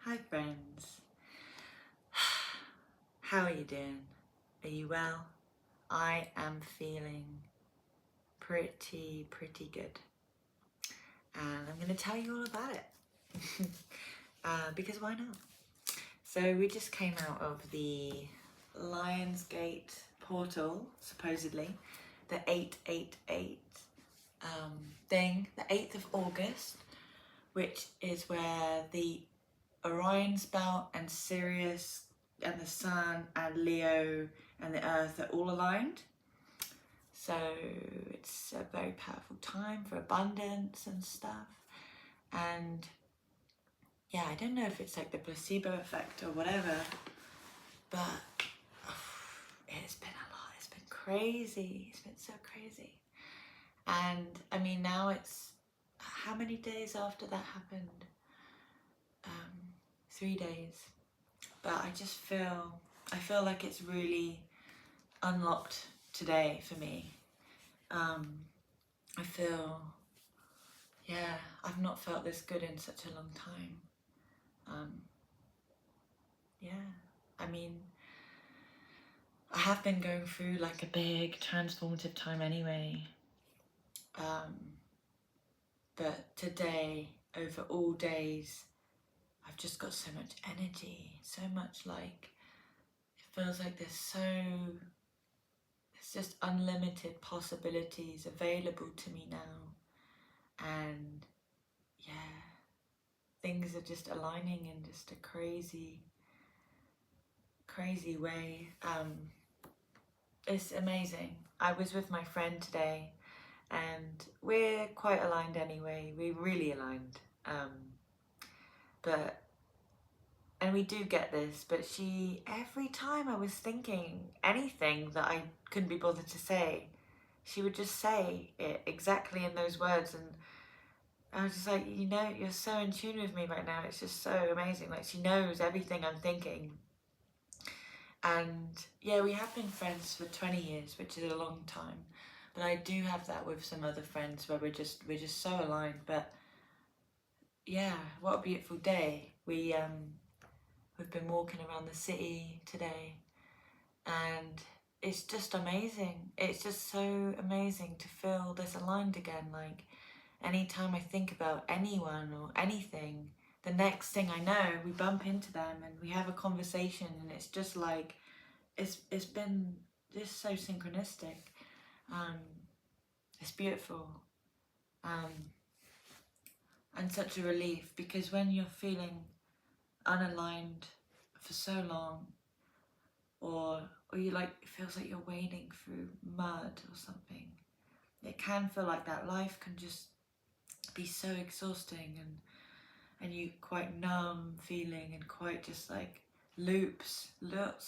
Hi friends, how are you doing? Are you well? I am feeling pretty good, and I'm going to tell you all about it because why not? So we just came out of the Lionsgate portal, supposedly, the 888 thing, the 8th of August, which is where the Orion's belt and Sirius and the Sun and Leo and the Earth are all aligned. So it's a very powerful time for abundance and stuff. And yeah, I don't know if it's like the placebo effect or whatever, but it's been a lot. It's been crazy. It's been so crazy. And I mean, now it's how many days after that happened? 3 days. But I feel like it's really unlocked today for me. I feel, yeah, I've not felt this good in such a long time. Yeah, I mean, I have been going through like a big transformative time anyway. But today, over all days, I've just got so much energy, so much like, it feels like there's just unlimited possibilities available to me now. And yeah, things are just aligning in just a crazy way. It's amazing. I was with my friend today and we're quite aligned anyway. We're really aligned. And we do get this, but every time I was thinking anything that I couldn't be bothered to say, she would just say it exactly in those words. And I was just like, you're so in tune with me right now. It's just so amazing. Like, she knows everything I'm thinking. And yeah, we have been friends for 20 years, which is a long time. But I do have that with some other friends where we're just so aligned. But yeah, what a beautiful day. We've been walking around the city today, and it's just amazing. It's just so amazing to feel this aligned again. Like, anytime I think about anyone or anything, the next thing I know, we bump into them and we have a conversation, and it's just like, it's been just so synchronistic. It's beautiful. And such a relief, because when you're feeling unaligned for so long, or you like, it feels like you're wading through mud or something, it can feel like that. Life can just be so exhausting, and you quite numb feeling, and quite just like lots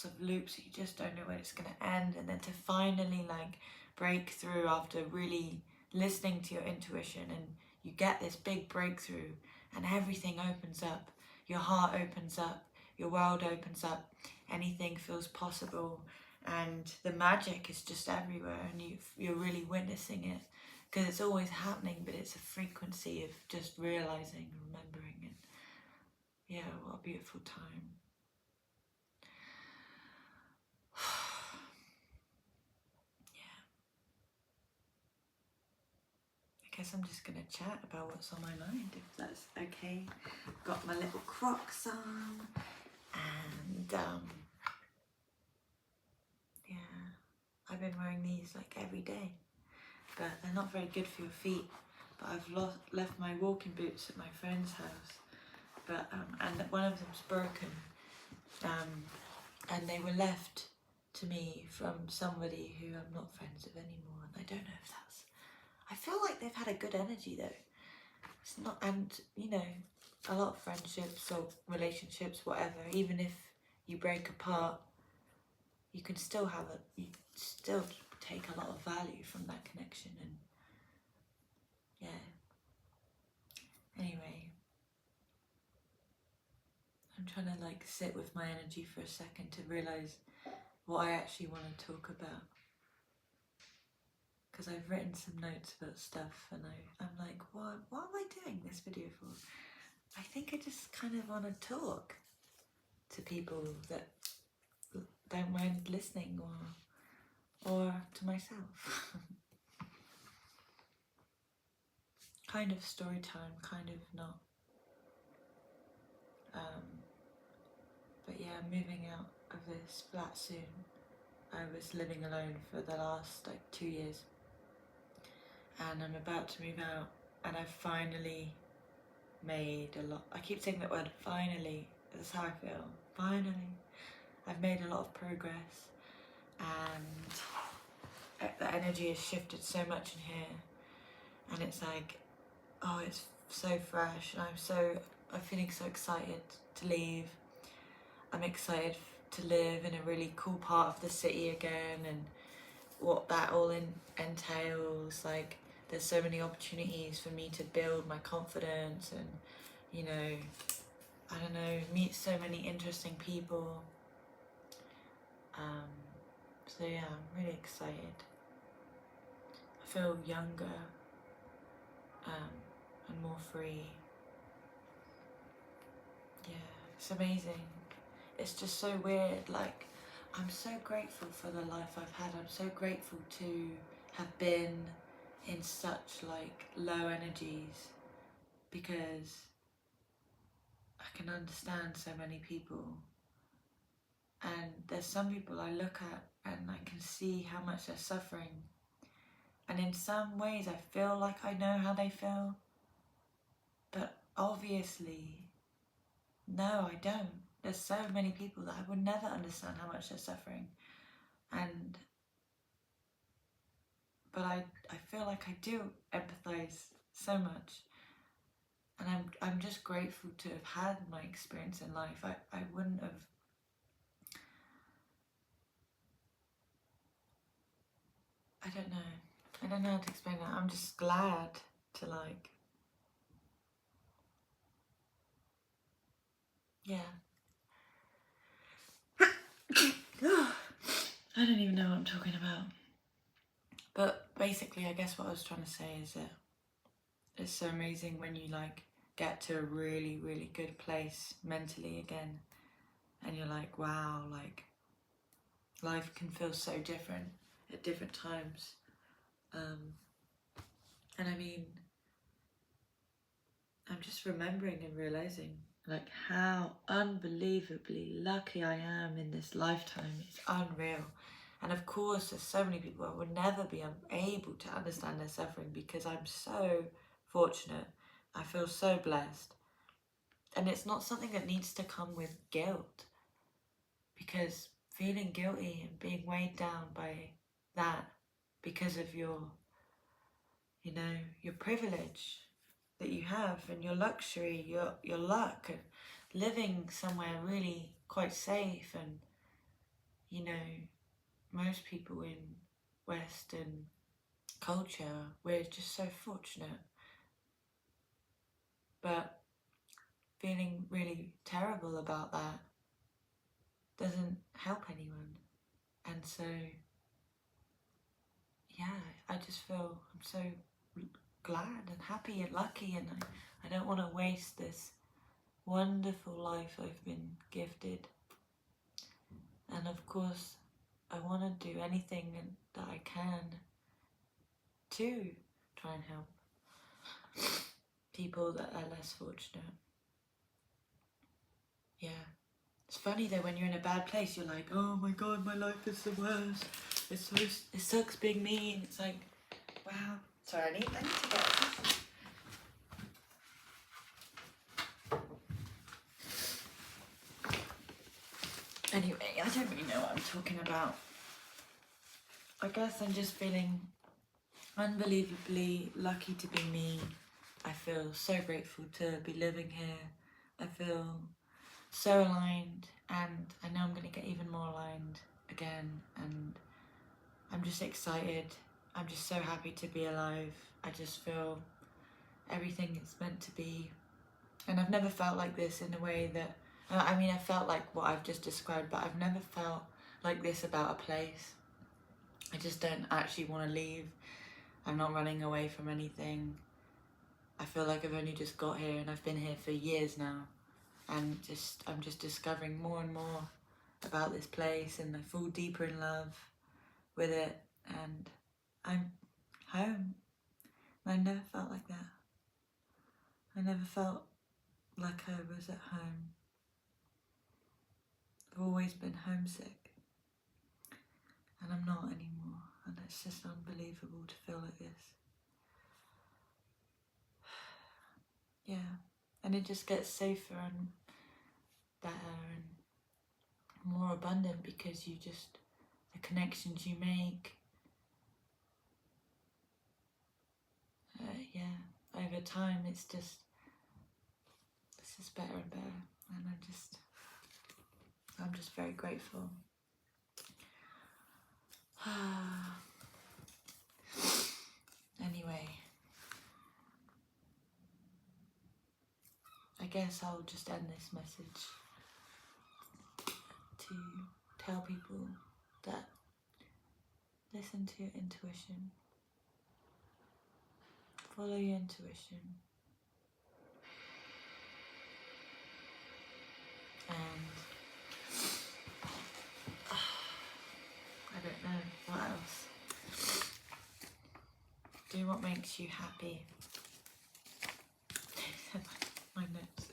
of loops. You just don't know when it's going to end. And then to finally like break through after really listening to your intuition, and you get this big breakthrough, and everything opens up. Your heart opens up, your world opens up, anything feels possible, and the magic is just everywhere, and you're really witnessing it, because it's always happening, but it's a frequency of just realizing, remembering it. Yeah, what a beautiful time. Yeah. I guess I'm just gonna chat about what's on my mind, if that's okay. Got my little Crocs on, and yeah, I've been wearing these like every day, but they're not very good for your feet. But I've left my walking boots at my friend's house, but and one of them's broken, and they were left to me from somebody who I'm not friends with anymore, and I don't know if that's, I feel like they've had a good energy though. It's not, and a lot of friendships or relationships, whatever, even if you break apart, you can still you still take a lot of value from that connection. And yeah, anyway, I'm trying to like sit with my energy for a second to realize what I actually want to talk about, because I've written some notes about stuff, and I'm like, what am I doing this video for? I think I just kind of want to talk to people that don't mind listening, or to myself. Kind of story time, kind of not. But yeah, I'm moving out of this flat soon. I was living alone for the last 2 years, and I'm about to move out, and I've finally made a lot. I keep saying that word, finally. That's how I feel. Finally, I've made a lot of progress, and the energy has shifted so much in here, and it's like, oh, it's so fresh, and I'm feeling so excited to leave. I'm excited to live in a really cool part of the city again, and what that all entails. Like, there's so many opportunities for me to build my confidence and, you know, I don't know, meet so many interesting people. So yeah, I'm really excited. I feel younger and more free. Yeah, it's amazing. It's just so weird. Like, I'm so grateful for the life I've had. I'm so grateful to have been in such low energies, because I can understand so many people, and there's some people I look at and I can see how much they're suffering, and in some ways I feel like I know how they feel, but obviously no, I don't. There's so many people that I would never understand how much they're suffering, but I feel like I do empathize so much, and I'm just grateful to have had my experience in life. I wouldn't have. I don't know how to explain that. I'm just glad to yeah. I don't even know what I'm talking about. But basically, I guess what I was trying to say is that it's so amazing when you get to a really, really good place mentally again, and you're like, wow, life can feel so different at different times. And I mean, I'm just remembering and realizing how unbelievably lucky I am in this lifetime. It's unreal. And of course, there's so many people I would never be able to understand their suffering, because I'm so fortunate. I feel so blessed. And it's not something that needs to come with guilt, because feeling guilty and being weighed down by that because of your privilege that you have, and your luxury, your luck, and living somewhere really quite safe, and most people in Western culture, we're just so fortunate. But feeling really terrible about that doesn't help anyone. And so yeah, I just feel I'm so glad and happy and lucky, and I don't want to waste this wonderful life I've been gifted. And of course, I want to do anything that I can to try and help people that are less fortunate. Yeah. It's funny though, when you're in a bad place, you're like, oh my god, my life is the worst. It sucks being me. And it's like, wow. Sorry, I need to get this. Anyway, I don't really know what I'm talking about. I guess I'm just feeling unbelievably lucky to be me. I feel so grateful to be living here. I feel so aligned, and I know I'm going to get even more aligned again, and I'm just excited. I'm just so happy to be alive. I just feel everything is meant to be, and I've never felt like this in a way that, I mean, I felt like what I've just described, but I've never felt like this about a place. I just don't actually want to leave. I'm not running away from anything. I feel like I've only just got here and I've been here for years now, and I'm just discovering more and more about this place, and I fall deeper in love with it, and I'm home. I never felt like that. I never felt like I was at home. I've always been homesick, and I'm not anymore, and it's just unbelievable to feel like this. Yeah, and it just gets safer and better and more abundant because the connections you make, over time it's just better and better, and I'm just very grateful. Anyway, I guess I'll just end this message to tell people that listen to your intuition, follow your intuition, and I don't know what else. Do what makes you happy. My notes.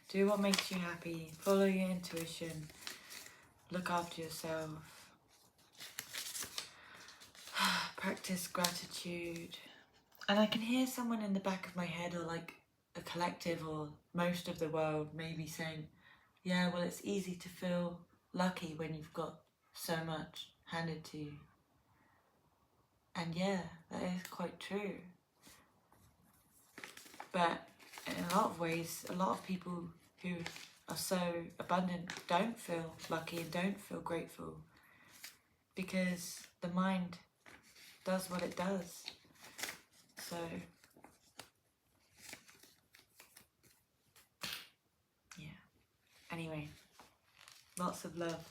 Do what makes you happy. Follow your intuition. Look after yourself. Practice gratitude. And I can hear someone in the back of my head, or like a collective or most of the world, maybe saying, yeah, well, it's easy to feel lucky when you've got so much handed to you. And yeah, that is quite true. But in a lot of ways, a lot of people who are so abundant don't feel lucky and don't feel grateful, because the mind does what it does. So yeah, anyway, lots of love.